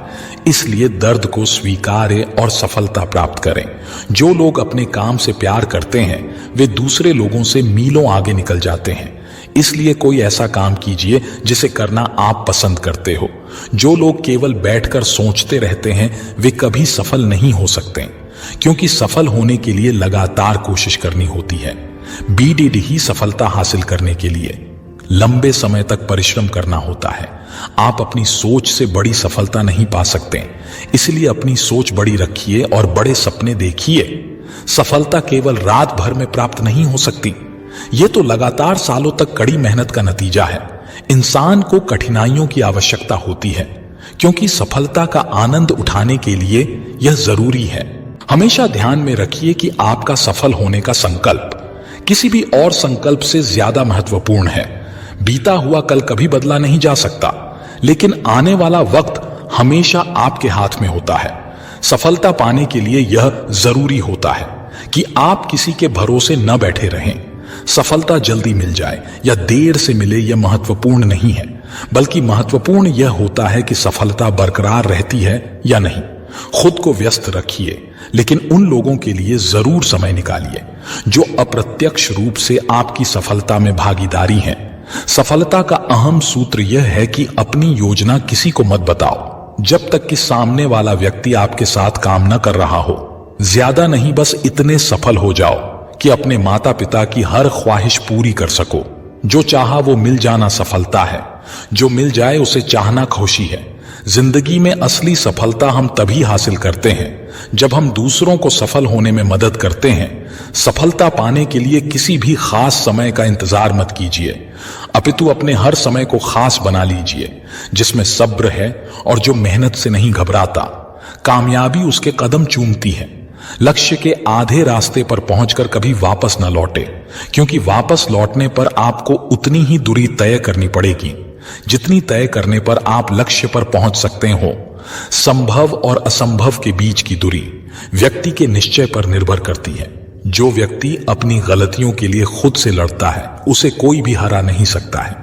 [SPEAKER 2] इसलिए दर्द को स्वीकारें और सफलता प्राप्त करें। जो लोग अपने काम से प्यार करते हैं वे दूसरे लोगों से मीलों आगे निकल जाते हैं। इसलिए कोई ऐसा काम कीजिए जिसे करना आप पसंद करते हो। जो लोग केवल बैठकर सोचते रहते हैं वे कभी सफल नहीं हो सकते, क्योंकि सफल होने के लिए लगातार कोशिश करनी होती है। बीडीडी ही सफलता हासिल करने के लिए लंबे समय तक परिश्रम करना होता है। आप अपनी सोच से बड़ी सफलता नहीं पा सकते, इसलिए अपनी सोच बड़ी रखिए और बड़े सपने देखिए। सफलता केवल रात भर में प्राप्त नहीं हो सकती, यह तो लगातार सालों तक कड़ी मेहनत का नतीजा है। इंसान को कठिनाइयों की आवश्यकता होती है, क्योंकि सफलता का आनंद उठाने के लिए यह जरूरी है। हमेशा ध्यान में रखिए कि आपका सफल होने का संकल्प किसी भी और संकल्प से ज्यादा महत्वपूर्ण है। बीता हुआ कल कभी बदला नहीं जा सकता, लेकिन आने वाला वक्त हमेशा आपके हाथ में होता है। सफलता पाने के लिए यह जरूरी होता है कि आप किसी के भरोसे न बैठे रहें। सफलता जल्दी मिल जाए या देर से मिले यह महत्वपूर्ण नहीं है, बल्कि महत्वपूर्ण यह होता है कि सफलता बरकरार रहती है या नहीं। खुद को व्यस्त रखिए, लेकिन उन लोगों के लिए जरूर समय निकालिए जो अप्रत्यक्ष रूप से आपकी सफलता में भागीदारी हैं। सफलता का अहम सूत्र यह है कि अपनी योजना किसी को मत बताओ जब तक कि सामने वाला व्यक्ति आपके साथ काम न कर रहा हो। ज्यादा नहीं, बस इतने सफल हो जाओ कि अपने माता पिता की हर ख्वाहिश पूरी कर सको। जो चाहा वो मिल जाना सफलता है, जो मिल जाए उसे चाहना खुशी है। जिंदगी में असली सफलता हम तभी हासिल करते हैं जब हम दूसरों को सफल होने में मदद करते हैं। सफलता पाने के लिए किसी भी खास समय का इंतजार मत कीजिए, अपितु अपने हर समय को खास बना लीजिए, जिसमें सब्र है और जो मेहनत से नहीं घबराता। कामयाबी उसके कदम चूमती है। लक्ष्य के आधे रास्ते पर पहुंचकर कभी वापस न लौटे, क्योंकि वापस लौटने पर आपको उतनी ही दूरी तय करनी पड़ेगी जितनी तय करने पर आप लक्ष्य पर पहुंच सकते हो। संभव और असंभव के बीच की दूरी व्यक्ति के निश्चय पर निर्भर करती है। जो व्यक्ति अपनी गलतियों के लिए खुद से लड़ता है उसे कोई भी हरा नहीं सकता है।